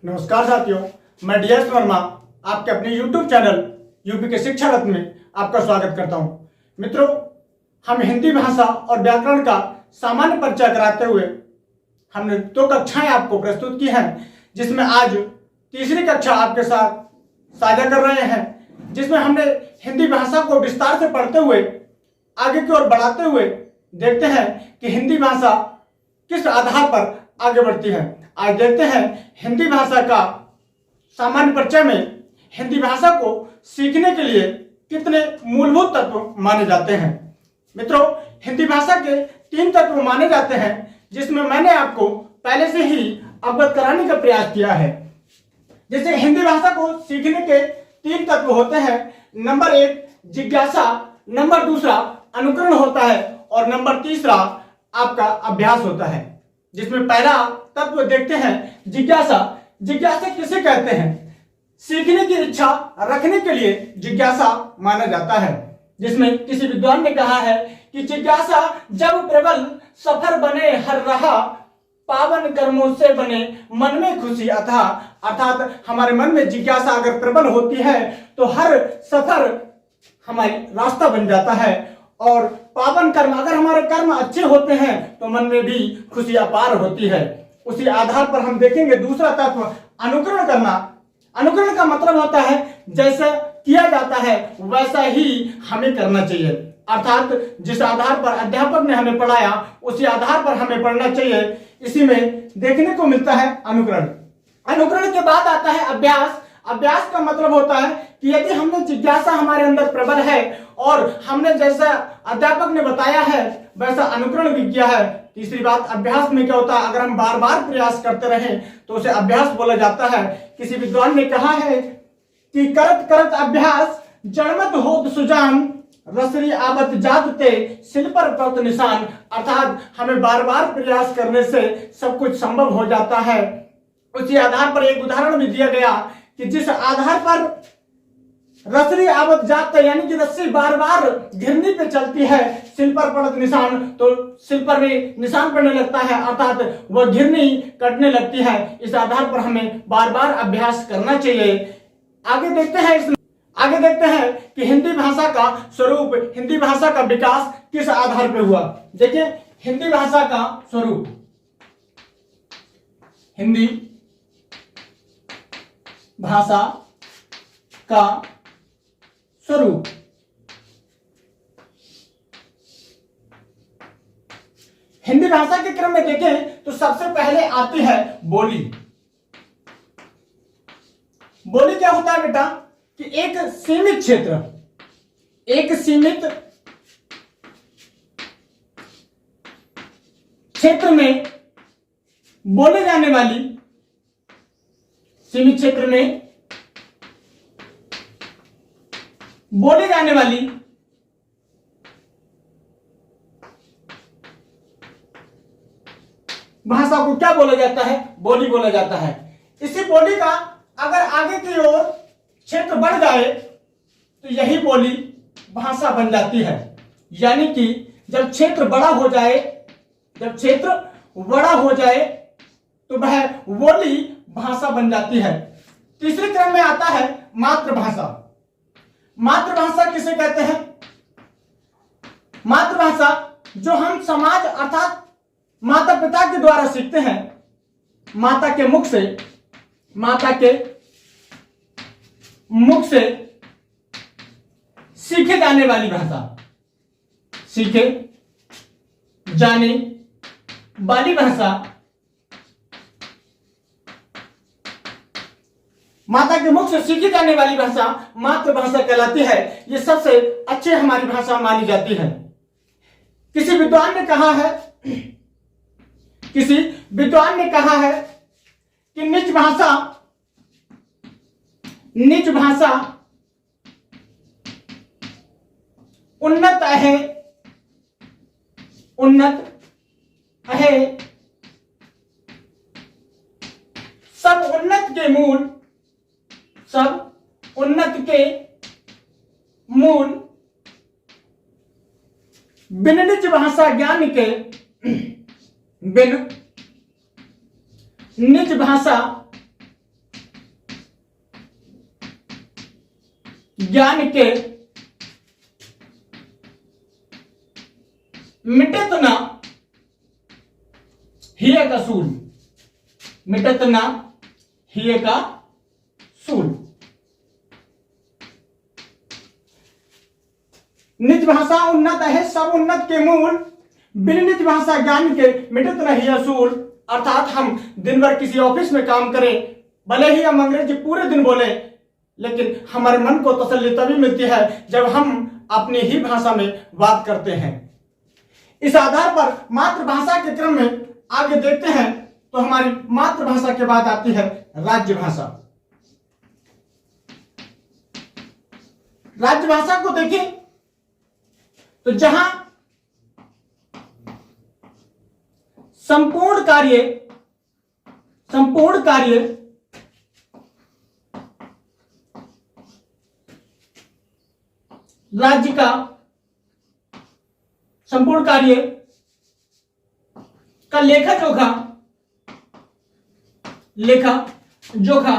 नमस्कार साथियों, मैं डीएस वर्मा आपके अपने YouTube चैनल यूपी के शिक्षा रत्न में आपका स्वागत करता हूं। मित्रों, हम हिंदी भाषा और व्याकरण का सामान्य परिचय कराते हुए हमने 2 कक्षाएं आपको प्रस्तुत की हैं, जिसमें आज तीसरी कक्षा आपके साथ साझा कर रहे हैं, जिसमें हमने हिंदी भाषा को विस्तार से पढ़ते हुए आगे की ओर बढ़ाते हुए देखते हैं कि हिंदी भाषा किस आधार पर आगे बढ़ती है। आज देखते हैं हिंदी भाषा का सामान्य परिचय में हिंदी भाषा को सीखने के लिए कितने मूलभूत तत्व माने जाते हैं। मित्रों, हिंदी भाषा के 3 तत्व माने जाते हैं, जिसमें मैंने आपको पहले से ही अवगत कराने का प्रयास किया है। जैसे हिंदी भाषा को सीखने के 3 तत्व होते हैं। नंबर 1 जिज्ञासा, नंबर 2 अनुकरण होता है और नंबर 3 आपका अभ्यास होता है। जिसमें पहला तत्व देखते हैं जिज्ञासा। जिज्ञासा किसे कहते हैं? सीखने की इच्छा रखने के लिए जिज्ञासा माना जाता है। जिसमें किसी विद्वान ने कहा है कि जिज्ञासा जब प्रबल सफर बने हर रहा, पावन कर्मों से बने मन में खुशी अथा। अर्थात हमारे मन में जिज्ञासा अगर प्रबल होती है तो हर सफर हमारी रास्ता बन जाता है, और पावन कर्म अगर हमारे कर्म अच्छे होते हैं तो मन में भी खुशी अपार होती है। उसी आधार पर हम देखेंगे दूसरा तत्व अनुकरण करना। अनुकरण का मतलब होता है जैसा किया जाता है वैसा ही हमें करना चाहिए। अर्थात जिस आधार पर अध्यापक ने हमें पढ़ाया उसी आधार पर हमें पढ़ना चाहिए। इसी में देखने को मिलता है अनुकरण। अनुकरण के बाद आता है अभ्यास। अभ्यास का मतलब होता है कि यदि हमने जिज्ञासा हमारे अंदर प्रबल है और हमने जैसा अध्यापक ने बताया है वैसा अनुकरण भी किया है। तीसरी बात, अभ्यास में क्या होता है, अगर हम बार बार प्रयास करते रहें तो उसे अभ्यास बोला जाता है। किसी विद्वान ने कहा है कि करत करत अभ्यास जड़मत होत सुजान, रसरी आवत जात ते सिल पर पड़त निशान। अर्थात हमें बार बार प्रयास करने से सब कुछ संभव हो जाता है। उसी आधार पर एक उदाहरण भी दिया गया कि जिस आधार पर रसरी आवत जात यानी कि रस्सी बार बार घिरनी पे चलती है, सिल पर पड़त निशान, तो सिल पर भी निशान पड़ने लगता है, अर्थात वह घिरनी कटने लगती है। इस आधार पर हमें बार बार अभ्यास करना चाहिए। आगे देखते हैं कि हिंदी भाषा का स्वरूप, हिंदी भाषा का विकास किस आधार पर हुआ। देखिए, हिंदी भाषा का स्वरूप, हिंदी भाषा का स्वरूप। हिंदी भाषा के क्रम में देखें तो सबसे पहले आती है बोली। बोली क्या होता है बेटा कि एक सीमित क्षेत्र में बोले जाने वाली, सीमित क्षेत्र में बोली जाने वाली भाषा को क्या बोला जाता है? बोली बोला जाता है। इसी बोली का अगर आगे की ओर क्षेत्र बढ़ जाए तो यही बोली भाषा बन जाती है। यानी कि जब क्षेत्र बड़ा हो जाए तो वह बोली भाषा बन जाती है। तीसरे क्रम में आता है मातृभाषा। मातृभाषा किसे कहते हैं? मातृभाषा जो हम समाज अर्थात माता पिता के द्वारा सीखते हैं, माता के मुख से सीखे जाने वाली भाषा, सीखे जाने वाली भाषा माता के मुख से सीखी जाने वाली भाषा मातृभाषा कहलाती है। ये सबसे अच्छी हमारी भाषा मानी जाती है। किसी विद्वान ने कहा है कि निज भाषा उन्नत है सब उन्नत के मूल बिन निज भाषा ज्ञान के बिन निज भाषा ज्ञान के मिटत न हिय का सूल, मिटत न हिय का सूल। निज भाषा उन्नत है सब उन्नत के मूल, बिन निज भाषा ज्ञान के मिटत न हिय सूल। अर्थात हम दिन भर किसी ऑफिस में काम करें, भले ही हम अंग्रेजी पूरे दिन बोले, लेकिन हमारे मन को तसल्ली तभी मिलती है जब हम अपनी ही भाषा में बात करते हैं। इस आधार पर मातृभाषा के क्रम में आगे देखते हैं तो हमारी मातृभाषा के बाद आती है राज्य भाषा। राज्य भाषा को देखें तो जहां संपूर्ण कार्य राज्य का संपूर्ण कार्य का लेखा जोखा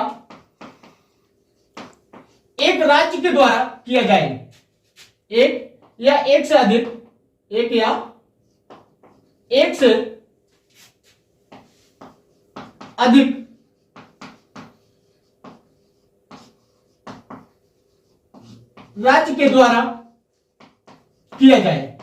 एक राज्य के द्वारा किया जाए, एक या एक से अधिक, एक या एक से अधिक राज्य के द्वारा किया जाए।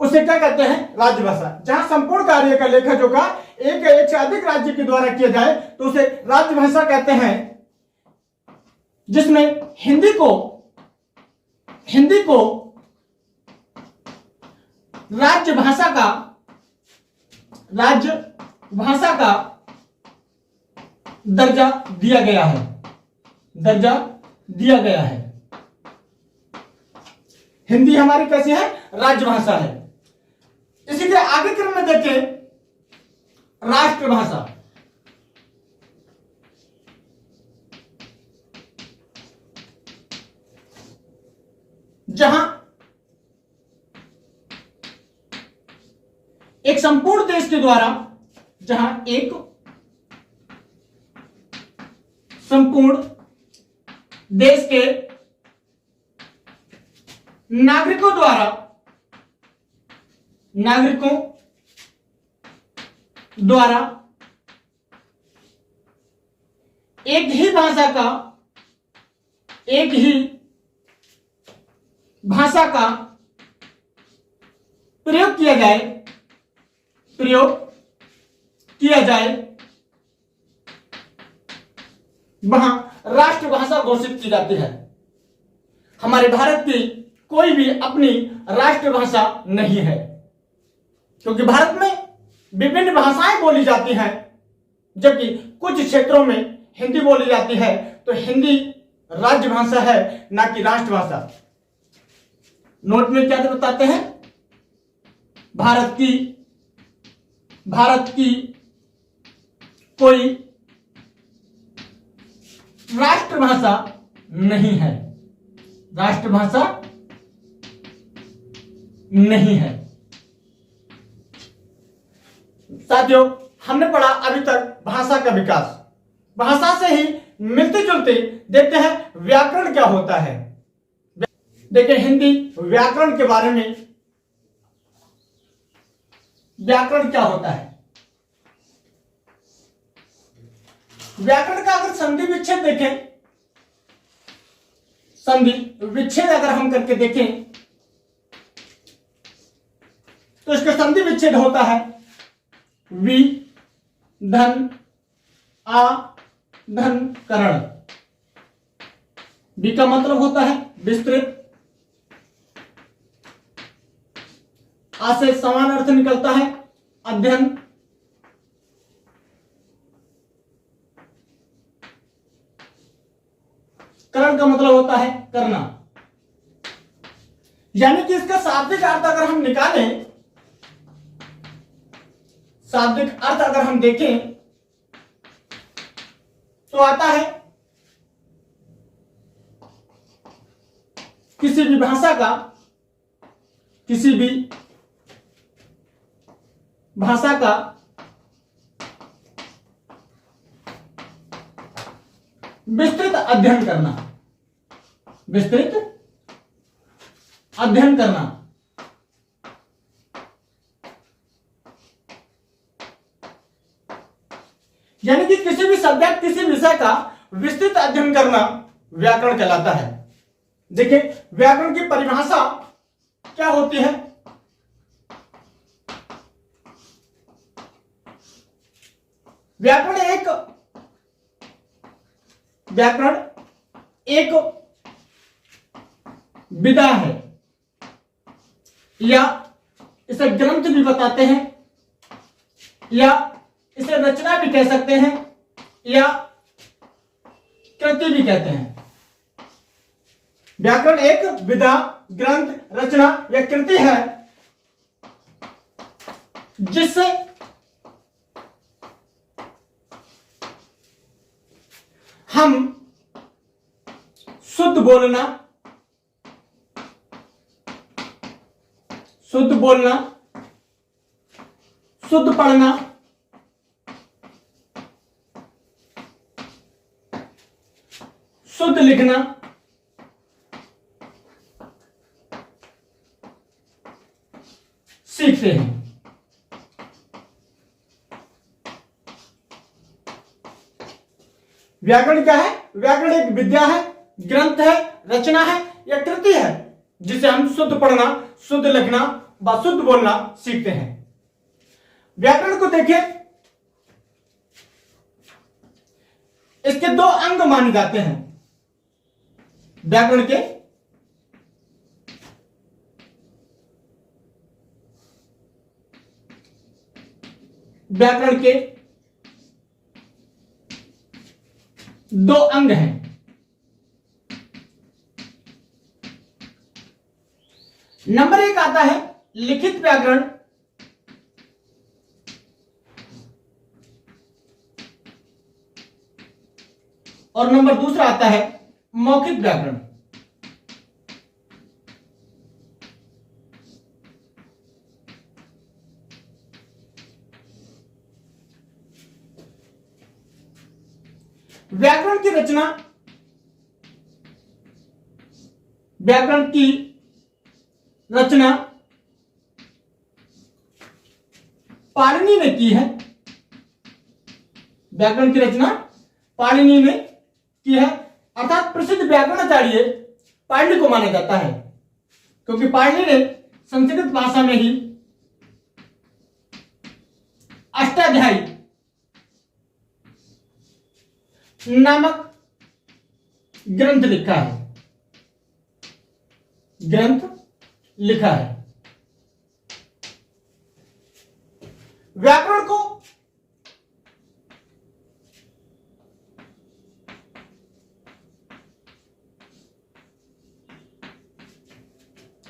उसे क्या कहते हैं? राज्य भाषा। जहां संपूर्ण कार्य का लेखा जोखा एक या एक से अधिक राज्य के द्वारा किया जाए तो उसे राज्य भाषा कहते हैं, जिसमें हिंदी को राज्य भाषा का दर्जा दिया गया है। हिंदी हमारी कैसी है? राज्य भाषा है। इसी के आगे क्रम में देखें राष्ट्रभाषा। जहां एक संपूर्ण देश के द्वारा, जहां एक संपूर्ण देश के नागरिकों द्वारा एक ही भाषा का प्रयोग किया जाए वहां राष्ट्रभाषा घोषित की जाती है। हमारे भारत की कोई भी अपनी राष्ट्रभाषा नहीं है, क्योंकि भारत में विभिन्न भाषाएं बोली जाती हैं, जबकि कुछ क्षेत्रों में हिंदी बोली जाती है। तो हिंदी राज्य भाषा है, ना कि राष्ट्रभाषा। नोट में क्या बताते हैं? भारत की कोई राष्ट्रभाषा नहीं है, राष्ट्रभाषा नहीं है। साथियों, हमने पढ़ा अभी तक भाषा का विकास। भाषा से ही मिलते जुलते देखते हैं व्याकरण क्या होता है। देखिए हिंदी व्याकरण के बारे में, व्याकरण क्या होता है। व्याकरण का अगर संधि विच्छेद देखें, संधि विच्छेद अगर हम करके देखें तो इसका संधि विच्छेद होता है वि धन आ धन करण। वि का मतलब होता है विस्तृत, आ से समान अर्थ निकलता है अध्ययन, करण का मतलब होता है करना। यानी कि इसका शाब्दिक अर्थ अगर हम निकालें, शाब्दिक अर्थ अगर हम देखें तो आता है किसी भी भाषा विस्तृत अध्ययन करना, विस्तृत अध्ययन करना। यानी कि किसी भी सब्जेक्ट, किसी विषय का विस्तृत अध्ययन करना व्याकरण कहलाता है। देखिए व्याकरण की परिभाषा क्या होती है। व्याकरण एक विधा है, या इसे ग्रंथ भी बताते हैं, या इसे रचना भी कह सकते हैं, या कृति भी कहते हैं। व्याकरण एक विधा, ग्रंथ, रचना या कृति है जिससे हम शुद्ध बोलना, शुद्ध पढ़ना, शुद्ध लिखना, सीखते हैं। व्याकरण क्या है? व्याकरण एक विद्या है, ग्रंथ है, रचना है या कृति है जिसे हम शुद्ध पढ़ना, शुद्ध लिखना व शुद्ध बोलना सीखते हैं। व्याकरण को देखें, इसके दो अंग माने जाते हैं। व्याकरण के दो अंग हैं। नंबर एक आता है लिखित व्याकरण, और नंबर दूसरा आता है मौखिक व्याकरण। व्याकरण की रचना, व्याकरण की रचना पाणिनि ने की है। व्याकरण की रचना पाणिनि ने की है, अर्थात प्रसिद्ध व्याकरणाचार्य पाणिनि को माना जाता है, क्योंकि पाणिनि ने संस्कृत भाषा में ही अष्टाध्यायी नामक ग्रंथ लिखा है, व्याकरण को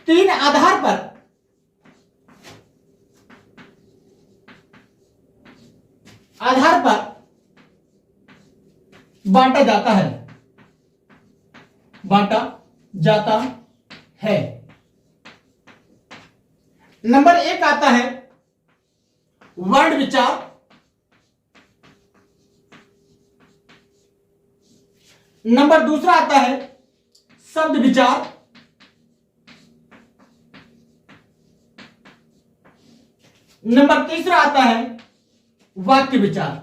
तीन आधार पर बांटा जाता है। नंबर एक आता है वर्ण विचार, नंबर दूसरा आता है शब्द विचार, नंबर तीसरा आता है वाक्य विचार।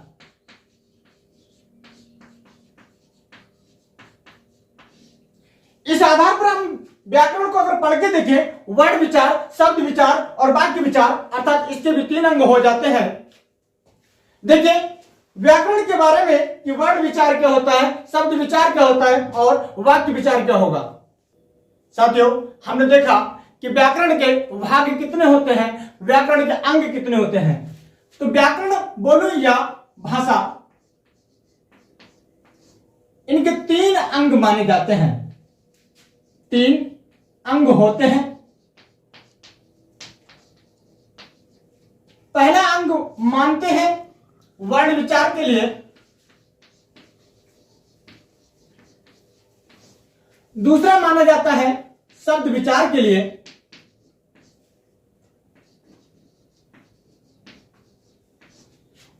इस आधार पर हम व्याकरण को अगर पढ़ के देखें, वर्ण विचार, शब्द विचार और वाक्य विचार, अर्थात इसके भी तीन अंग हो जाते हैं। देखिए व्याकरण के बारे में कि वर्ण विचार क्या होता है, शब्द विचार क्या होता है और वाक्य विचार क्या होगा। साथियों, हमने देखा कि व्याकरण के भाग कितने होते हैं, व्याकरण के अंग कितने होते हैं। तो व्याकरण बोलो या भाषा, इनके तीन अंग माने जाते हैं, तीन अंग होते हैं। पहला अंग मानते हैं वर्ण विचार के लिए, दूसरा माना जाता है शब्द विचार के लिए,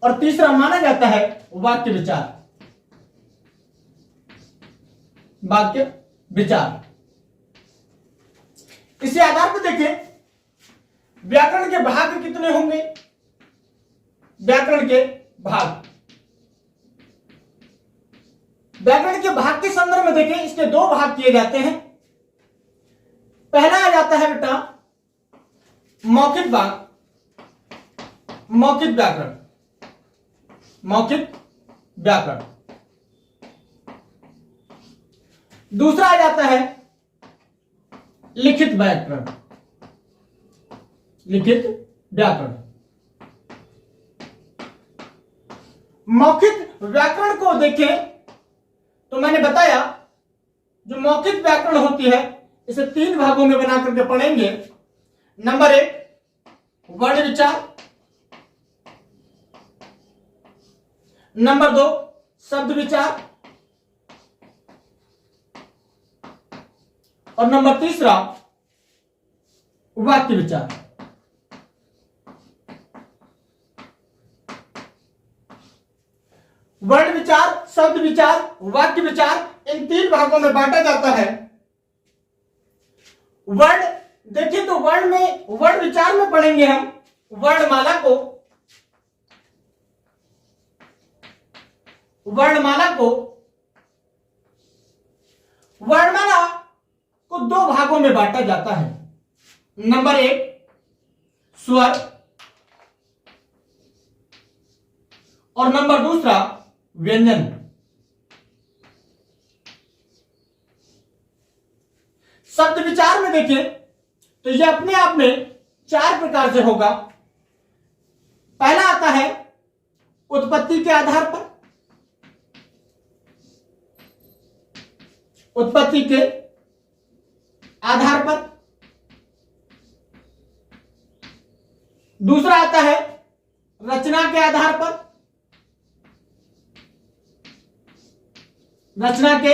और तीसरा माना जाता है वाक्य विचार। वाक्य विचार। इसी आधार पर देखिए व्याकरण के भाग कितने होंगे। व्याकरण के भाग, व्याकरण के भाग के संदर्भ में देखें इसके दो भाग किए जाते हैं। पहला आ जाता है बेटा मौखिक भाग, मौखिक व्याकरण, मौखिक व्याकरण। दूसरा आ जाता है लिखित व्याकरण, लिखित व्याकरण। मौखिक व्याकरण को देखें तो मैंने बताया जो मौखिक व्याकरण होती है इसे तीन भागों में बना करके पढ़ेंगे। नंबर 1 वर्ण विचार, नंबर 2 शब्द विचार और नंबर 3 वाक्य विचार। वर्ण विचार, शब्द विचार, वाक्य विचार इन तीन भागों में बांटा जाता है। वर्ण देखिए तो वर्ण में, वर्ण विचार में पढ़ेंगे हम वर्णमाला को, वर्णमाला को, वर्णमाला को दो भागों में बांटा जाता है। नंबर 1 स्वर और नंबर 2 व्यंजन। शब्द विचार में देखें तो यह अपने आप में 4 प्रकार से होगा। पहला आता है उत्पत्ति के आधार पर, उत्पत्ति के आधार पर। दूसरा आता है रचना के आधार पर, रचना के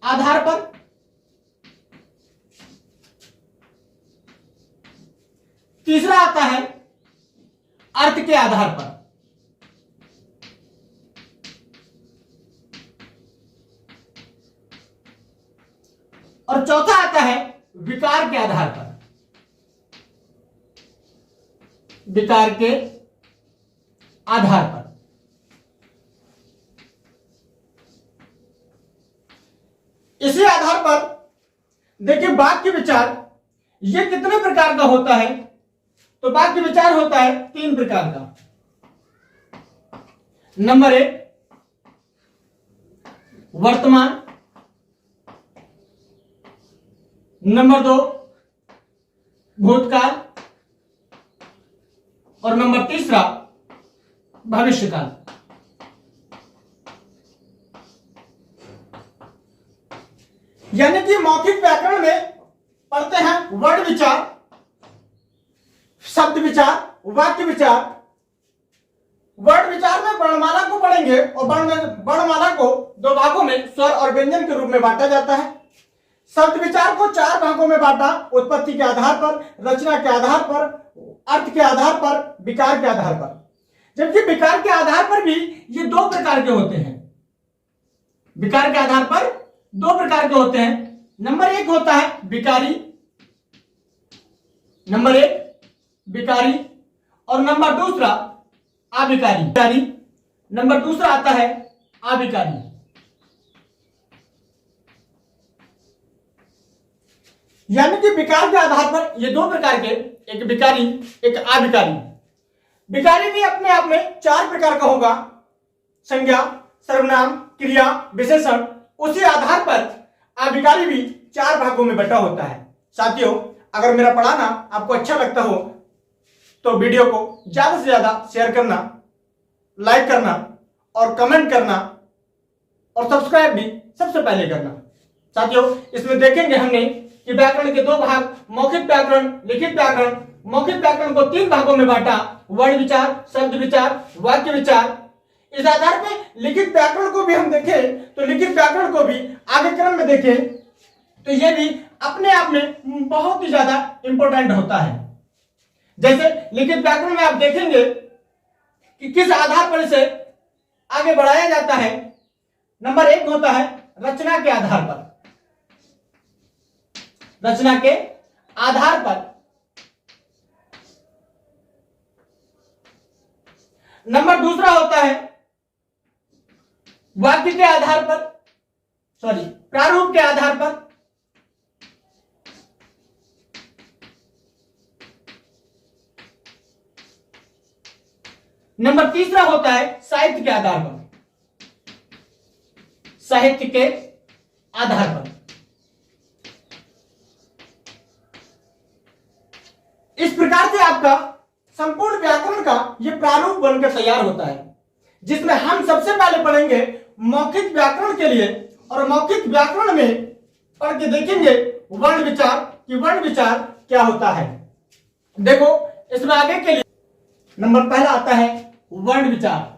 आधार पर। तीसरा आता है अर्थ के आधार पर। और चौथा आता है विकार के आधार पर, विकार के आधार पर। इसी आधार पर देखिए वाक्य विचार ये कितने प्रकार का होता है, तो वाक्य विचार होता है 3 प्रकार का। नंबर 1 वर्तमान, नंबर 2 भूतकाल और नंबर 3 भविष्यकाल। यानी कि मौखिक व्याकरण में पढ़ते हैं वर्ण विचार, शब्द विचार, वाक्य विचार। वर्ण विचार में वर्णमाला को पढ़ेंगे और वर्णमाला को 2 भागों में स्वर और व्यंजन के रूप में बांटा जाता है। शब्द विचार को 4 भागों में बांटा, उत्पत्ति के आधार पर, रचना के आधार पर, अर्थ के आधार पर, विकार के आधार पर। जबकि विकार के आधार पर भी ये 2 प्रकार के होते हैं। विकार के आधार पर 2 प्रकार के होते हैं। नंबर 1 होता है विकारी, नंबर 1 विकारी और नंबर 2 अविकारी। नंबर 2 आता है अविकारी। यानी कि विकार के आधार पर ये 2 प्रकार के, एक विकारी एक अविकारी। विकारी भी अपने आप में 4 प्रकार का होगा, संज्ञा, सर्वनाम, क्रिया, विशेषण। उसी आधार पर अविकारी भी 4 भागों में बटा होता है। साथियों, अगर मेरा पढ़ाना आपको अच्छा लगता हो तो वीडियो को ज्यादा से ज्यादा शेयर करना, लाइक करना और कमेंट करना और सब्सक्राइब भी सबसे पहले करना। साथियों, इसमें देखेंगे हमने कि व्याकरण के 2 भाग, मौखिक व्याकरण, लिखित व्याकरण। मौखिक व्याकरण को 3 भागों में बांटा, वर्ण विचार, शब्द विचार, वाक्य विचार। इस आधार पर लिखित व्याकरण को भी हम देखें तो लिखित व्याकरण को भी आगे क्रम में देखें तो यह भी अपने आप में बहुत ही ज्यादा इंपॉर्टेंट होता है। जैसे लिखित व्याकरण में आप देखेंगे कि किस आधार पर इसे आगे बढ़ाया जाता है। नंबर 1 होता है रचना के आधार पर। रचना के आधार पर। नंबर दूसरा होता है वाक्य के आधार पर, प्रारूप के आधार पर। नंबर तीसरा होता है साहित्य के आधार पर, साहित्य के आधार पर। इस प्रकार से आपका संपूर्ण व्याकरण का यह प्रारूप बनकर तैयार होता है, जिसमें हम सबसे पहले पढ़ेंगे मौखिक व्याकरण के लिए, और मौखिक व्याकरण में पढ़ के देखेंगे वर्ण विचार कि वर्ण विचार क्या होता है। देखो इसमें आगे के लिए नंबर पहला आता है वर्ण विचार।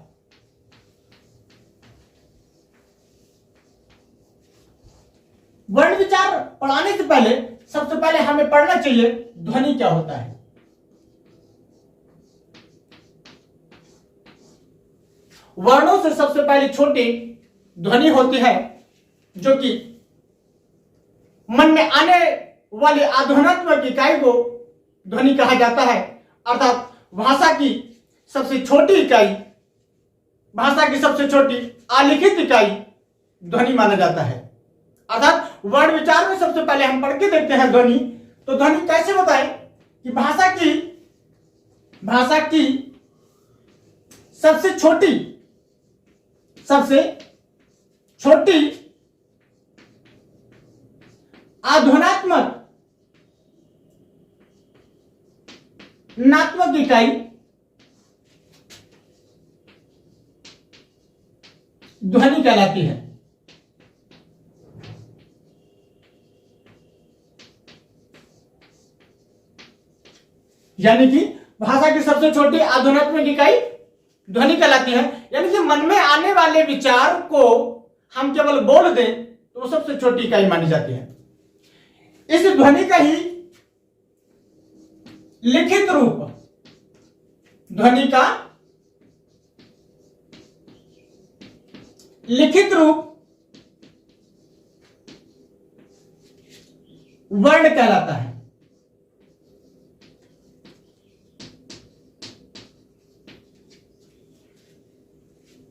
वर्ण विचार पढ़ाने से पहले सबसे पहले हमें पढ़ना चाहिए ध्वनि क्या होता है। वर्णों से सबसे पहले छोटी ध्वनि होती है, जो कि मन में आने वाली आध्वनात्मक इकाई को ध्वनि कहा जाता है। अर्थात भाषा की सबसे छोटी इकाई, भाषा की सबसे छोटी आलिखित इकाई ध्वनि माना जाता है। अर्थात वर्ण विचार में सबसे पहले हम पढ़ के देखते हैं ध्वनि। तो ध्वनि कैसे होता है कि भाषा की सबसे छोटी आध्वनात्मक नात्मक इकाई ध्वनि कहलाती है। यानी कि भाषा की सबसे छोटी आध्वनात्मक इकाई ध्वनि कहलाती है। यानी कि मन में आने वाले विचार को हम केवल बोल दें तो वो सबसे छोटी इकाई मानी जाती है। इस ध्वनि का ही लिखित रूप, ध्वनि का लिखित रूप वर्ण कहलाता है।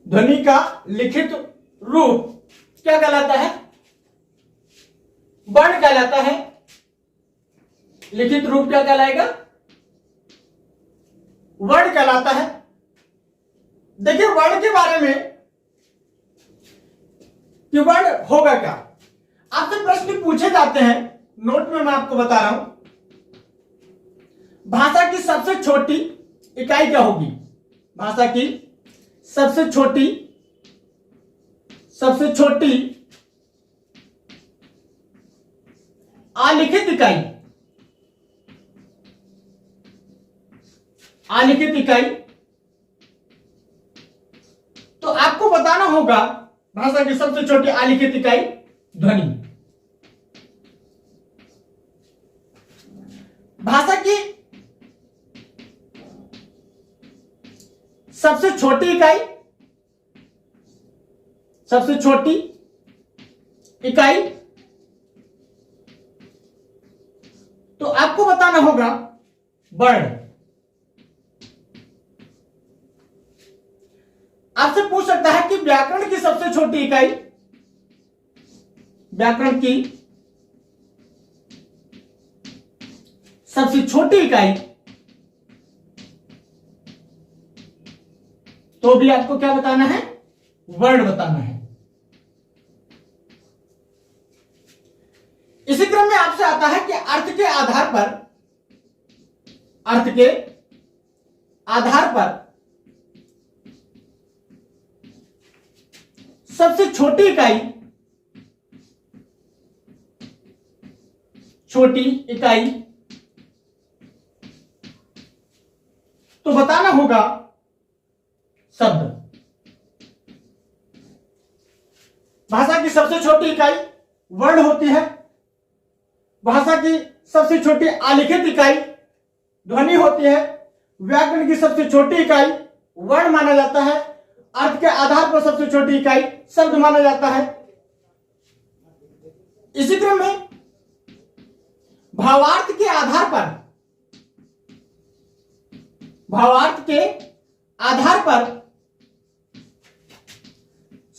ध्वनि का लिखित रूप क्या कहलाता है? वर्ण कहलाता है। लिखित रूप क्या कहलाएगा? वर्ण कहलाता है। देखिए वर्ण के बारे में कि वर्ण होगा क्या, आपसे प्रश्न पूछे जाते हैं। नोट में मैं आपको बता रहा हूं, भाषा की सबसे छोटी इकाई क्या होगी? भाषा की सबसे छोटी आलिखित इकाई। तो आपको बताना होगा भाषा की सबसे छोटी आलिखित इकाई ध्वनि। भाषा की सबसे छोटी इकाई तो आपको बताना होगा वर्ण। आपसे पूछ सकता है कि व्याकरण की सबसे छोटी इकाई, व्याकरण की सबसे छोटी इकाई, तो भी आपको क्या बताना है? वर्ण बताना है। इसी क्रम में आपसे आता है कि अर्थ के आधार पर सबसे छोटी इकाई तो बताना होगा शब्द। भाषा की सबसे छोटी इकाई वर्ण होती है। भाषा की सबसे छोटी आलिखित इकाई ध्वनि होती है। व्याकरण की सबसे छोटी इकाई वर्ण माना जाता है। अर्थ के आधार पर सबसे छोटी इकाई शब्द माना जाता है। इसी क्रम में भावार्थ के आधार पर, भावार्थ के आधार पर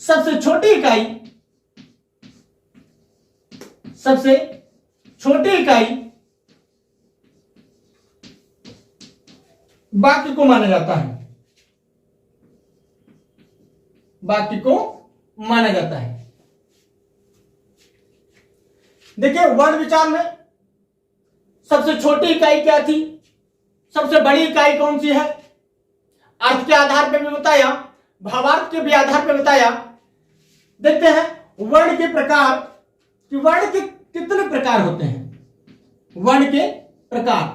सबसे छोटी इकाई, सबसे छोटी इकाई वाक्य को माना जाता है, वाक्य को माना जाता है। देखिए वर्ण विचार में सबसे छोटी इकाई क्या थी, सबसे बड़ी इकाई कौन सी है, अर्थ के आधार पर भी बताया, भावार्थ के भी आधार पर बताया। देखते हैं वर्ण के प्रकार कि वर्ण के कितने प्रकार होते हैं। वर्ण के प्रकार,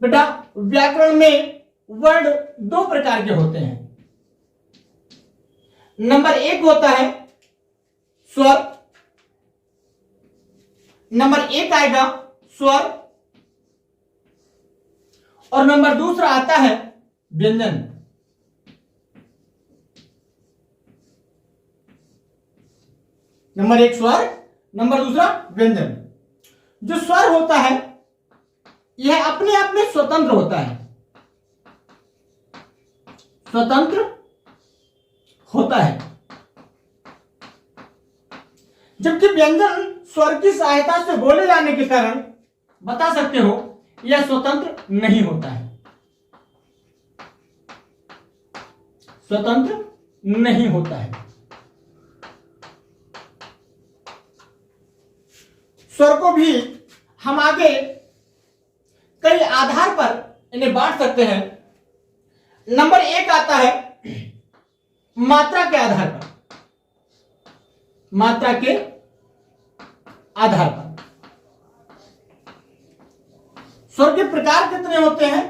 बेटा व्याकरण में वर्ण दो प्रकार के होते हैं। नंबर एक होता है स्वर, नंबर एक आएगा स्वर, और नंबर दूसरा आता है व्यंजन। नंबर एक स्वर, नंबर दूसरा व्यंजन। जो स्वर होता है यह अपने आप में स्वतंत्र होता है, स्वतंत्र होता है, जबकि व्यंजन स्वर की सहायता से बोले जाने के कारण बता सकते हो यह स्वतंत्र नहीं होता है, स्वतंत्र नहीं होता है। स्वर को भी हम आगे कई आधार पर इन्हें बांट सकते हैं। नंबर एक आता है मात्रा के आधार पर, मात्रा के आधार पर। स्वर के प्रकार कितने होते हैं,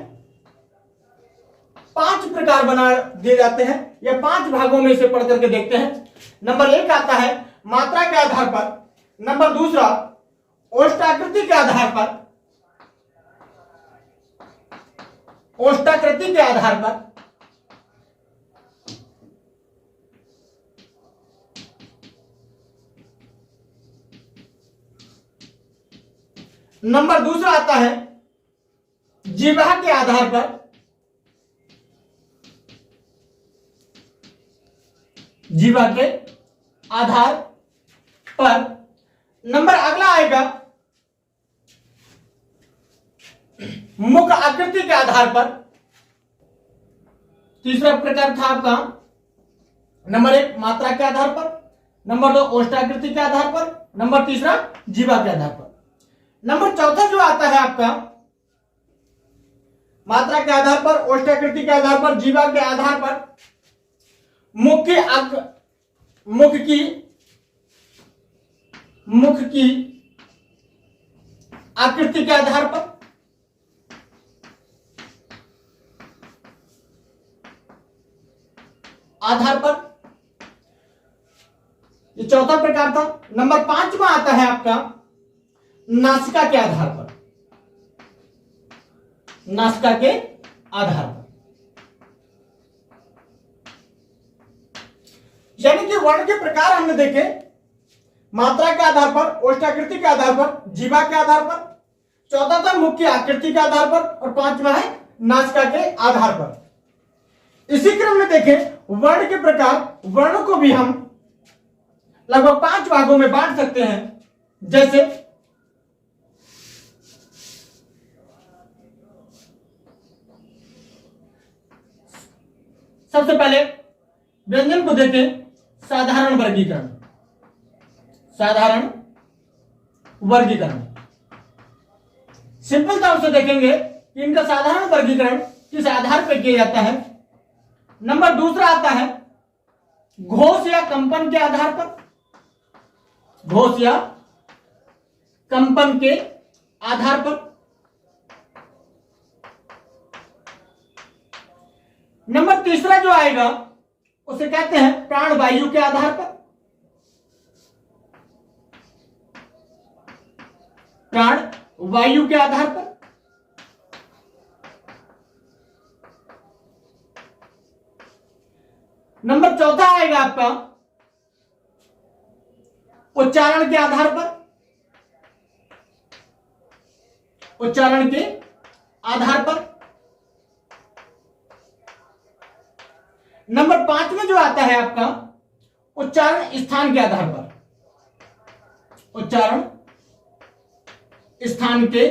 5 प्रकार बना दिए जाते हैं, या 5 भागों में से पढ़ करके देखते हैं। नंबर एक आता है मात्रा के आधार पर, नंबर दूसरा ओष्ठाकृति के आधार पर, ओष्ठाकृति के आधार पर, नंबर दूसरा आता है जीवा के आधार पर, जीवा के आधार पर, नंबर अगला आएगा मुख आकृति के आधार पर। तीसरा प्रकार था आपका नंबर एक मात्रा के आधार पर, नंबर दो ओष्ठाकृति के आधार पर, नंबर तीसरा जीवा के आधार पर। नंबर चौथा जो आता है आपका मात्रा के आधार पर, ओष्ठाकृति के आधार पर, जीवा के आधार पर, मुख की आकृति के आधार पर, ये चौथा प्रकार था। नंबर 5वां आता है आपका नासिका के आधार पर, नासिका के आधार पर। यानी कि वर्ण के प्रकार हमने देखे मात्रा के आधार पर, ओष्ठाकृति के आधार पर, जीवा के आधार पर, चौथा था मुख की आकृति के आधार पर, और 5वां है नासिका के आधार पर। इसी क्रम में देखें वर्ण के प्रकार, वर्ण को भी हम लगभग 5 भागों में बांट सकते हैं। जैसे सबसे पहले व्यंजन को देखें, साधारण वर्गीकरण, साधारण वर्गीकरण। सिंपल तौर से देखेंगे कि इनका साधारण वर्गीकरण किस आधार पर किया जाता है। नंबर दूसरा आता है घोष या कंपन के आधार पर, घोष या कंपन के आधार पर। नंबर तीसरा जो आएगा उसे कहते हैं प्राणवायु के आधार पर, प्राण वायु के आधार पर। नंबर चौथा आएगा आपका उच्चारण के आधार पर, उच्चारण के आधार पर। नंबर 5 में जो आता है आपका उच्चारण स्थान के आधार पर, उच्चारण स्थान के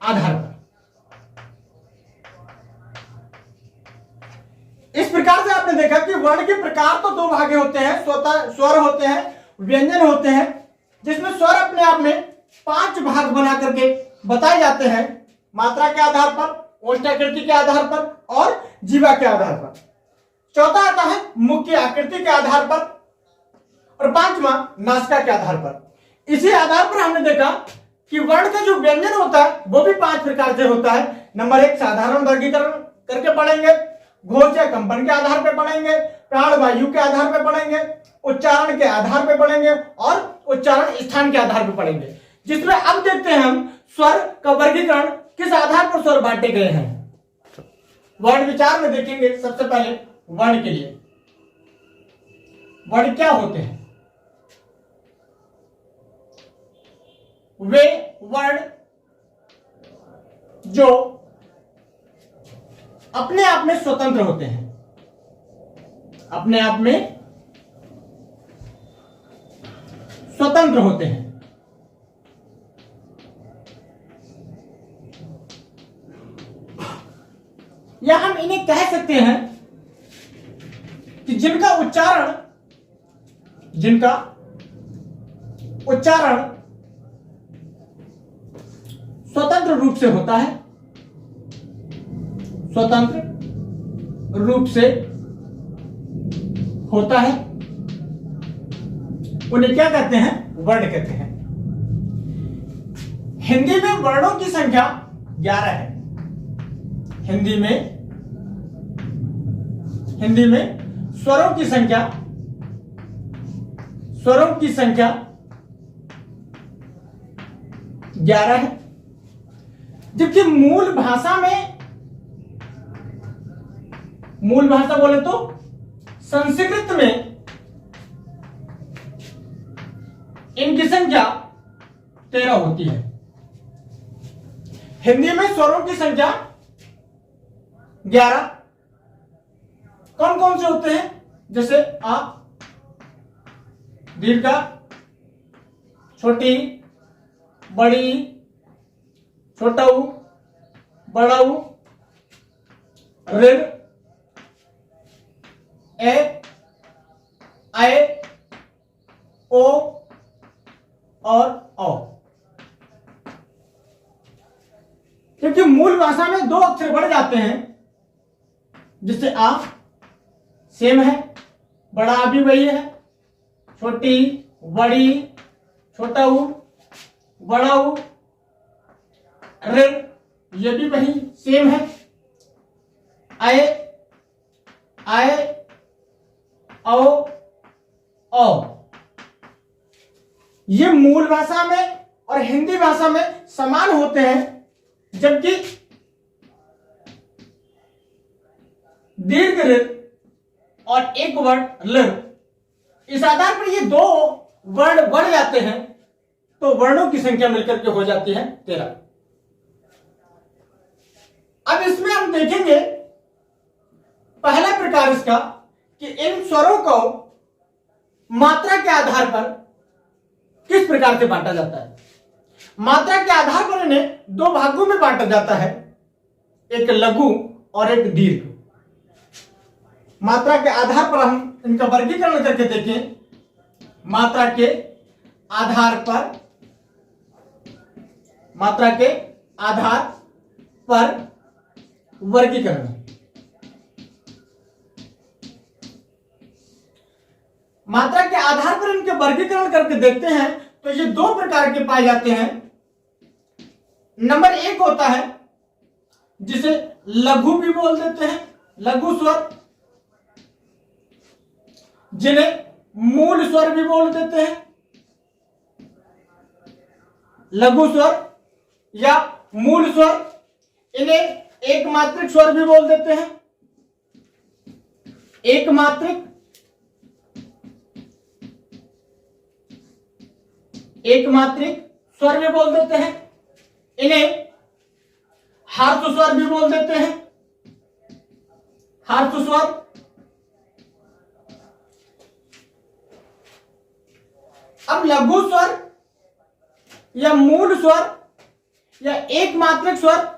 आधार पर। इस प्रकार से आपने देखा कि वर्ण के प्रकार तो दो भागे होते हैं, स्वतः स्वर होते हैं, व्यंजन होते हैं, जिसमें स्वर अपने आप में 5 भाग बना करके बताए जाते हैं, मात्रा के आधार पर, ओष्ठाकृति के आधार पर और जीवा के आधार पर। चौथा आता है मुख्य आकृति के आधार पर और 5वां नासिका के आधार पर। इसी आधार पर हमने देखा कि वर्ण का जो व्यंजन होता है वो भी 5 प्रकार से होता है। नंबर 1 साधारण वर्गीकरण करके पढ़ेंगे, घोष या कंपन के आधार पर पढ़ेंगे, प्राण वायु के आधार पर पढ़ेंगे, उच्चारण के आधार पर पढ़ेंगे और उच्चारण स्थान के आधार पर पढ़ेंगे। जिसमें अब देखते हैं हम स्वर का वर्गीकरण किस आधार पर स्वर बांटे गए हैं। वर्ण विचार में देखेंगे सबसे पहले वर्ण के लिए। वर्ण क्या होते हैं? वे वर्ण जो अपने आप में स्वतंत्र होते हैं, अपने आप में स्वतंत्र होते हैं। या हम इन्हें कह सकते हैं कि जिनका उच्चारण स्वतंत्र रूप से होता है, स्वतंत्र रूप से होता है, उन्हें क्या कहते हैं? वर्ण कहते हैं। हिंदी में वर्णों की संख्या 11 है। हिंदी में स्वरों की संख्या 11 है। जबकि मूल भाषा बोले तो संस्कृत में इनकी संख्या 13 होती है। हिंदी में स्वरों की संख्या 11 कौन कौन से होते हैं? जैसे आ, दीर्घ, छोटी, बड़ी, छोटा ऊ, बड़ा ऊ, ऋ, ए, आए, ओ और औ। क्योंकि मूल भाषा में 2 अक्षर बढ़ जाते हैं, जिससे आ सेम है, बड़ा आ भी वही है, छोटी, बड़ी, छोटा ऊ, बड़ा ऊ, ऋ ये भी वही सेम है, आए, औ। ये मूल भाषा में और हिंदी भाषा में समान होते हैं, जबकि दीर्घ ऋ और एक वर्ण ल, इस आधार पर ये 2 वर्ण बढ़ जाते हैं, तो वर्णों की संख्या मिलकर के हो जाती है 13। अब इसमें हम देखेंगे पहला प्रकार इसका कि इन स्वरों को मात्रा के आधार पर किस प्रकार से बांटा जाता है। मात्रा के आधार पर इन्हें 2 भागों में बांटा जाता है, एक लघु और एक दीर्घ। मात्रा के आधार पर हम इनका वर्गीकरण करके देखें। मात्रा के आधार पर वर्गीकरण। मात्रा के आधार पर इनके वर्गीकरण करके देखते हैं तो ये 2 प्रकार के पाए जाते हैं। नंबर 1 होता है जिसे लघु भी बोल देते हैं, लघु स्वर, जिन्हें मूल स्वर भी बोल देते हैं। लघु स्वर या मूल स्वर, इन्हें एकमात्रिक स्वर भी बोल देते हैं। एकमात्रिक स्वर भी बोल देते हैं, इन्हें हार्श स्वर भी बोल देते हैं, हार्श स्वर। अब लघु स्वर या मूल स्वर या एक मात्रिक स्वर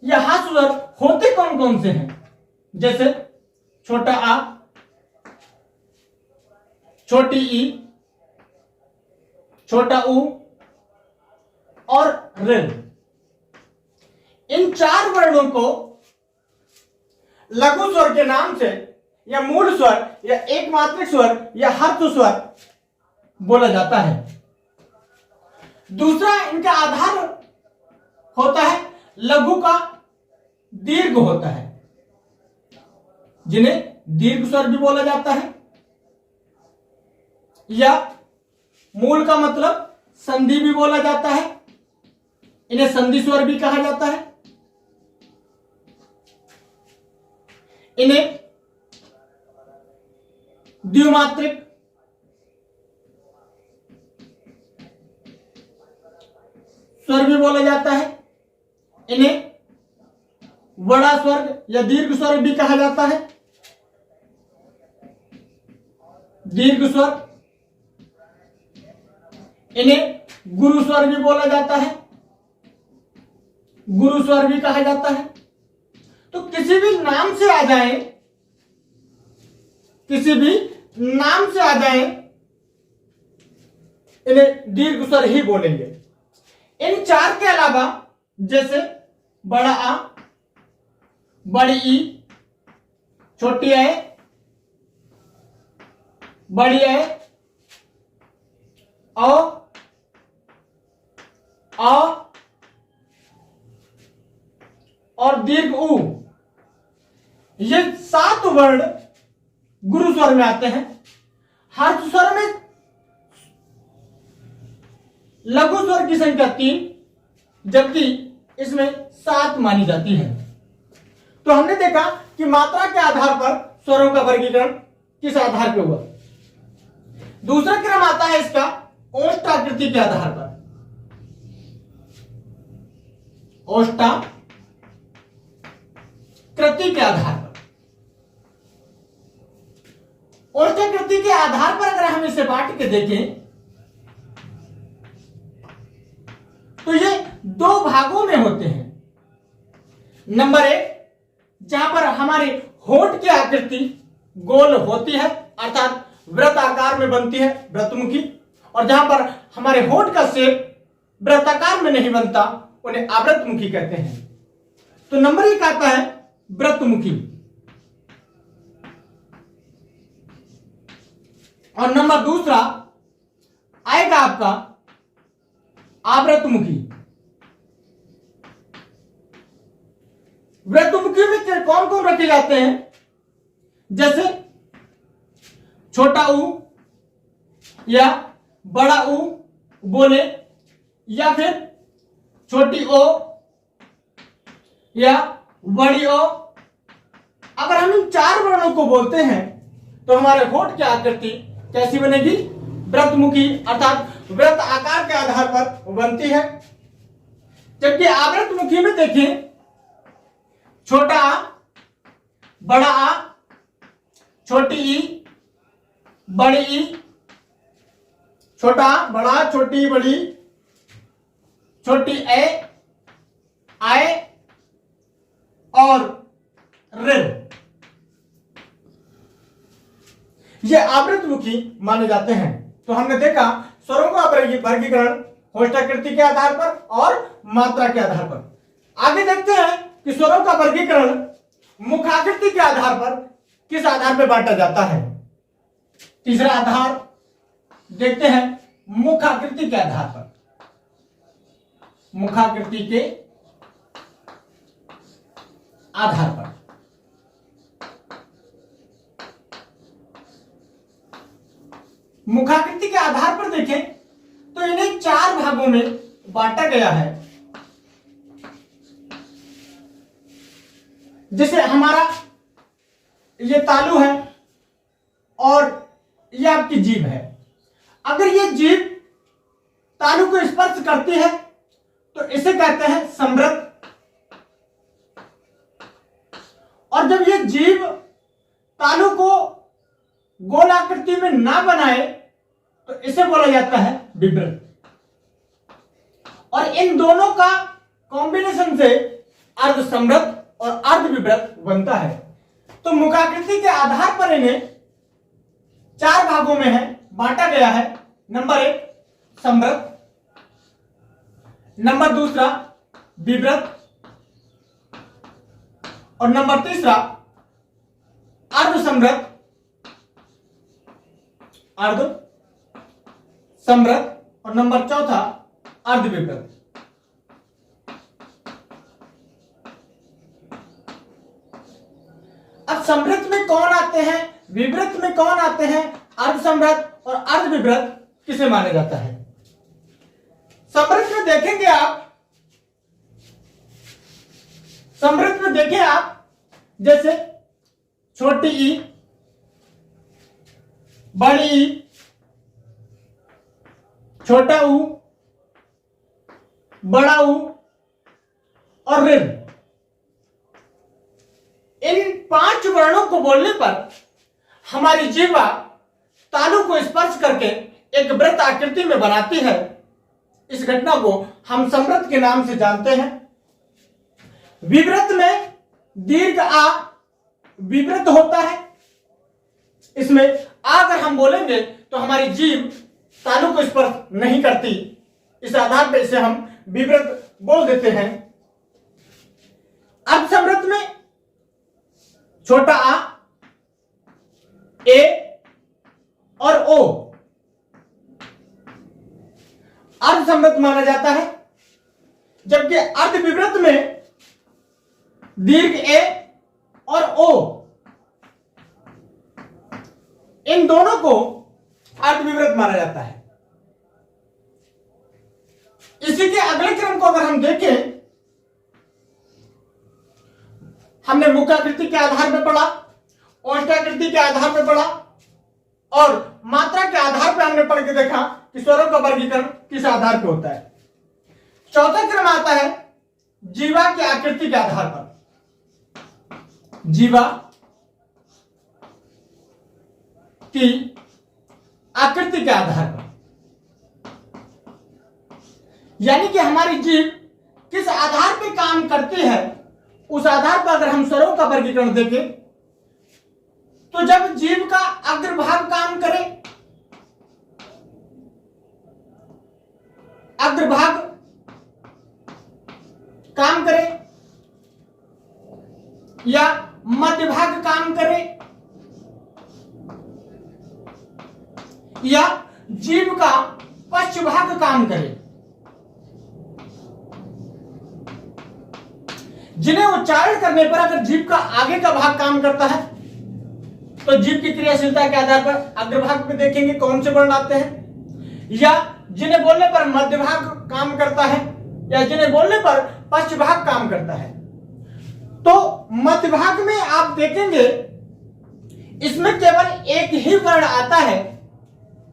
या हार्श स्वर होते कौन कौन से हैं? जैसे छोटा आ, छोटी ई, छोटा ऊ और ऋ। इन 4 वर्णों को लघु स्वर के नाम से या मूल स्वर या एक मात्रिक स्वर या हर्ष स्वर बोला जाता है। दूसरा इनका आधार होता है लघु का दीर्घ होता है, जिन्हें दीर्घ स्वर भी बोला जाता है, या मूल का मतलब संधि भी बोला जाता है, इन्हें संधि स्वर भी कहा जाता है। इन्हें द्विमात्रिक स्वर भी बोला जाता है, इन्हें बड़ा स्वर या दीर्घ स्वर भी कहा जाता है। दीर्घ स्वर, इन्हें गुरु स्वर भी बोला जाता है, गुरु स्वर भी कहा जाता है। तो किसी भी नाम से आ जाए, किसी भी नाम से आ जाए, इन्हें दीर्घ स्वर ही बोलेंगे। इन 4 के अलावा जैसे बड़ा आ, बड़ी ई, छोटी ए, बड़ी ए, अ और दीर्घ उ, ये 7 वर्ण गुरु स्वर में आते हैं। हर्ष स्वर में लघु स्वर की संख्या 3, जबकि इसमें 7 मानी जाती है। तो हमने देखा कि मात्रा के आधार पर स्वरों का वर्गीकरण किस आधार पर हुआ। दूसरा क्रम आता है इसका ओष्ठाकृति के आधार पर। ओष्ठाकृति के आधार पर, ओष्ठाकृति के आधार पर अगर हम इसे बांट के देखें तो ये 2 भागों में होते हैं। नंबर 1, जहां पर हमारे होंठ की आकृति गोल होती है, अर्थात वृत्त आकार में बनती है, वृत्तमुखी, और जहां पर हमारे होंठ का शेप वृत्ताकार में नहीं बनता, उन्हें आवृत्तमुखी कहते हैं। तो नंबर 1 आता है वृत्तमुखी, और नंबर दूसरा आएगा आपका आवृत्तमुखी। वृत्तमुखी में कौन कौन रखे जाते हैं? जैसे छोटा ऊ या बड़ा ऊ बोले, या फिर छोटी ओ या बड़ी ओ। अगर हम इन 4 वर्णों को बोलते हैं तो हमारे होंठ की आकृति कैसी बनेगी? वृत्तमुखी, अर्थात वृत्त आकार के आधार पर बनती है। जबकि आवृत्तमुखी में देखें, छोटा आ, बड़ा आ, छोटी ई, बड़ी ई, छोटा बड़ा, छोटी बड़ी, छोटी ए, आए और ऋ, ये आवृत्तमुखी माने जाते हैं। तो हमने देखा स्वरों का वर्गीकरण होष्ठाकृति के आधार पर और मात्रा के आधार पर। आगे देखते हैं कि स्वरों का वर्गीकरण मुखाकृति के आधार पर किस आधार पर बांटा जाता है। तीसरा आधार देखते हैं मुखाकृति के आधार पर। मुखाकृति के आधार पर मुखाकृति के आधार पर देखें तो इन्हें 4 भागों में बांटा गया है। जैसे हमारा ये तालू है और ये आपकी जीभ है। अगर ये जीभ तालू को करती है तो इसे कहते हैं समृद्ध। और जब ये जीव तालु को गोल आकृति में ना बनाए तो इसे बोला जाता है विवृत। और इन दोनों का कॉम्बिनेशन से अर्ध समृद्ध और अर्ध विवृत बनता है। तो मुखाकृति के आधार पर इन्हें 4 भागों में है बांटा गया है। नंबर 1 समृद्ध, नंबर 2 विवृत और नंबर 3 अर्ध समृद्ध, अर्ध समृद्ध और नंबर 4 अर्ध विवृत। अब समृद्ध में कौन आते हैं, विवृत में कौन आते हैं, अर्ध समृद्ध और अर्ध विवृत किसे माना जाता है? समृद्ध में देखेंगे आप, समृद्ध में देखें आप, जैसे छोटी ई, बड़ी ई, छोटा ऊ, बड़ा ऊ और ऋ। इन 5 वर्णों को बोलने पर हमारी जीवा तालु को स्पर्श करके एक वृत्त आकृति में बनाती है। इस घटना को हम समृद्ध के नाम से जानते हैं। विवृत में दीर्घ आ विवृत होता है। इसमें आ अगर हम बोलेंगे तो हमारी जीभ तालु को स्पर्श नहीं करती। इस आधार पर इसे हम विवृत बोल देते हैं। अर्ध समृद्ध में छोटा आ, ए और ओ अर्ध समृद्ध माना जाता है, जबकि अर्ध विवृत में दीर्घ ए और ओ, इन दोनों को अर्ध विवृत माना जाता है। इसी के अगले क्रम को अगर हम देखें, हमने मुखाकृति के आधार पर पढ़ा, ओष्ठाकृति के आधार पर पढ़ा और मात्रा के आधार पर हमने पढ़ के देखा कि स्वरों का वर्गीकरण किस आधार पर होता है। चौथा क्रम आता है जीवा की आकृति के आधार पर। जीवा की आकृति के आधार पर, यानी कि हमारी जीभ किस आधार पर काम करती है, उस आधार पर अगर हम स्वरों का वर्गीकरण देखें तो जब जीभ का अग्रभाग काम करे, अग्रभाग काम करे या मध्य भाग काम करे या जीभ का पश्च भाग काम करे, जिन्हें उच्चारण करने पर अगर जीभ का आगे का भाग काम करता है तो जीभ की क्रियाशीलता के आधार पर अग्रभाग में देखेंगे कौन से वर्ण आते हैं, या जिन्हें बोलने पर मध्य भाग काम करता है या जिन्हें बोलने पर पश्च भाग काम करता है। तो मध्य भाग में आप देखेंगे इसमें केवल एक ही वर्ण आता है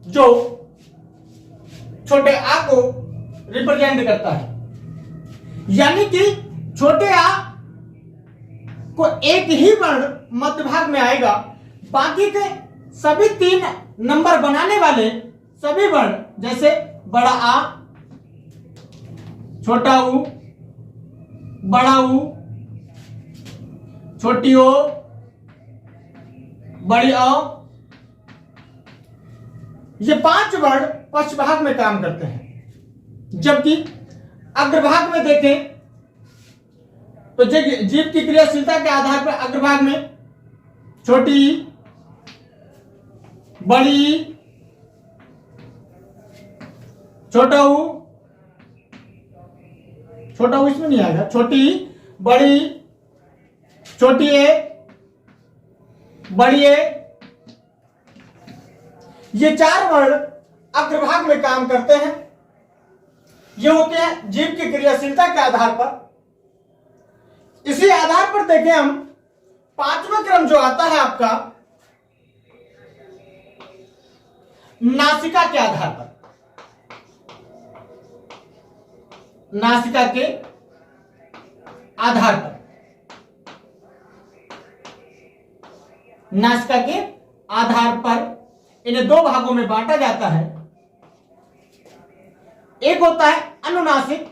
जो छोटे आ को रिप्रेजेंट करता है, यानी कि छोटे आ को एक ही वर्ण मध्य भाग में आएगा। बाकी के सभी 3 नंबर बनाने वाले सभी वर्ण जैसे बड़ा आ, छोटा ऊ, बड़ा ऊ, छोटी ओ, बड़ी ओ, ये 5 वर्ण पश्च भाग में काम करते हैं। जबकि अग्रभाग में देखें तो जीभ की क्रियाशीलता के आधार पर अग्रभाग में छोटी ई, बड़ी ई, छोटा ऊ इसमें नहीं आएगा, छोटी ई, बड़ी ई, छोटी ए, बड़ी ए, ये 4 वर्ण अग्रभाग में काम करते हैं। ये होते हैं जीभ की क्रियाशीलता के आधार पर। इसी आधार पर देखें हम 5वां क्रम जो आता है आपका नासिका के आधार पर। नासिका के आधार पर, नासिका के आधार पर इन्हें दो भागों में बांटा जाता है। एक होता है अनुनासिक,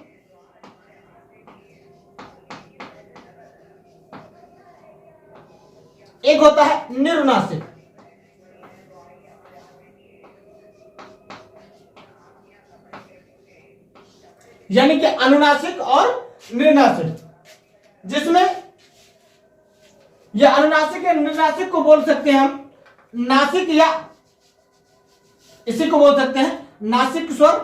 एक होता है निरुनासिक। यानी कि अनुनासिक और निरुनासिक, जिसमें यह अनुनासिक या निरुनासिक को बोल सकते हैं हम नासिक, या इसी को बोल सकते हैं नासिक स्वर,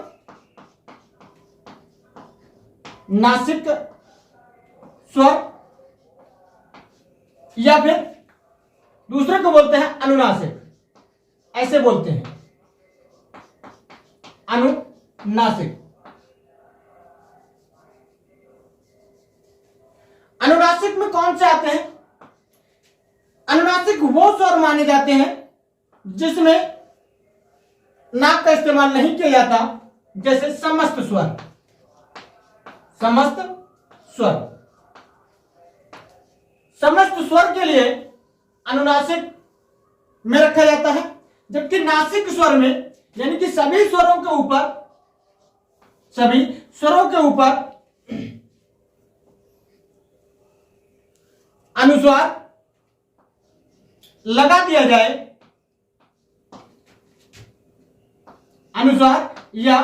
नासिक स्वर, या फिर दूसरे को बोलते हैं अनुनासिक, ऐसे बोलते हैं अनुनासिक। अनुनासिक में कौन से आते हैं? अनुनासिक वो स्वर माने जाते हैं जिसमें नाक का इस्तेमाल नहीं किया जाता, जैसे समस्त स्वर, समस्त स्वर। समस्त स्वर के लिए अनुनासिक में रखा जाता है, जबकि नासिक स्वर में, यानी कि सभी स्वरों के ऊपर, सभी स्वरों के ऊपर अनुस्वार लगा दिया जाए, अनुस्वार या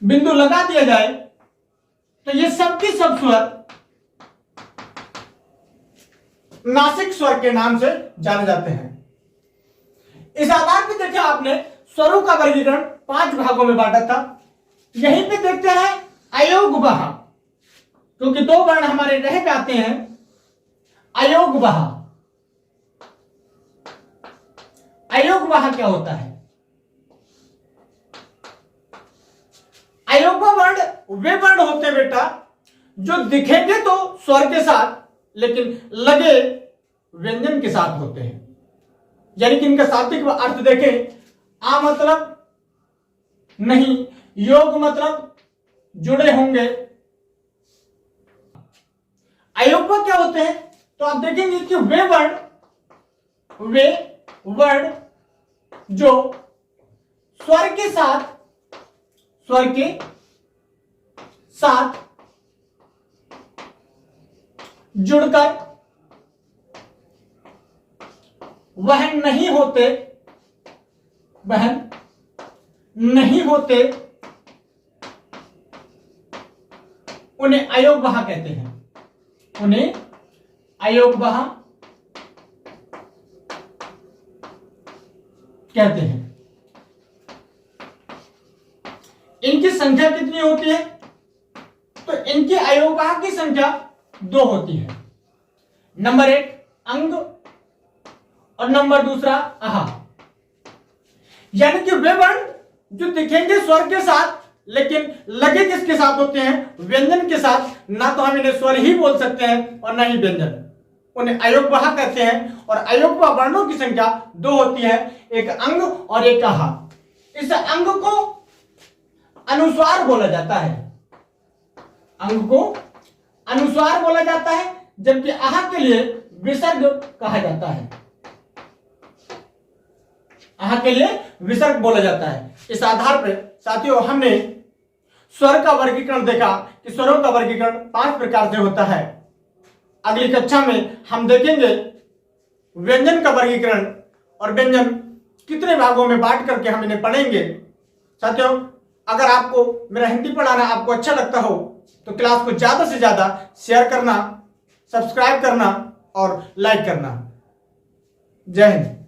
बिंदु लगा दिया जाए, तो ये सबके सब स्वर नासिक स्वर के नाम से जाने जाते हैं। इस आधार पर देखिए आपने स्वरों का वर्गीकरण 5 भागों में बांटा था। यहीं पे देखते हैं अयोग्यवह, क्योंकि 2 वर्ण हमारे रह जाते हैं। अयोग्यवह, अयोग्यवह क्या होता है? अयोग्य वर्ण वे वर्ण होते हैं बेटा जो दिखेंगे तो स्वर के साथ, लेकिन लगे व्यंजन के साथ होते हैं। यानी कि इनका शाब्दिक अर्थ देखें, आ मतलब नहीं, योग मतलब जुड़े होंगे। अयोग्य क्या होते हैं? तो आप देखेंगे कि वे वर्ण जो स्वर के साथ, स्वर के साथ जुड़कर वहन नहीं होते, वहन नहीं होते, उन्हें अयोग्यवह कहते हैं, उन्हें अयोग्यवह कहते हैं। इनकी संख्या कितनी होती है? तो इनकी अयोग्यवह की संख्या 2 होती है। नंबर 1 अंग और नंबर दूसरा आहा। यानी कि वे वर्ण जो दिखेंगे स्वर के साथ, लेकिन लगे किसके साथ होते हैं? व्यंजन के साथ। ना तो हम इन्हें स्वर ही बोल सकते हैं और ना ही व्यंजन, उन्हें अयोग्यवह कहते हैं। और अयोग्यवह वर्णों की संख्या 2 होती है, एक अंग और एक आहा। इस अंग को अनुस्वार बोला जाता है, अंग को अनुस्वार बोला जाता है, जबकि आहा के लिए विसर्ग कहा जाता है, आहा के लिए विसर्ग बोला जाता है। इस आधार पर साथियों हमने स्वर का वर्गीकरण देखा कि स्वरों का वर्गीकरण 5 प्रकार से होता है। अगली कक्षा में हम देखेंगे व्यंजन का वर्गीकरण और व्यंजन कितने भागों में बांट करके हम इन्हें पढ़ेंगे। साथियों अगर आपको मेरा हिंदी पढ़ाना आपको अच्छा लगता हो तो क्लास को ज्यादा से ज्यादा शेयर करना, सब्सक्राइब करना और लाइक करना। जय हिंद।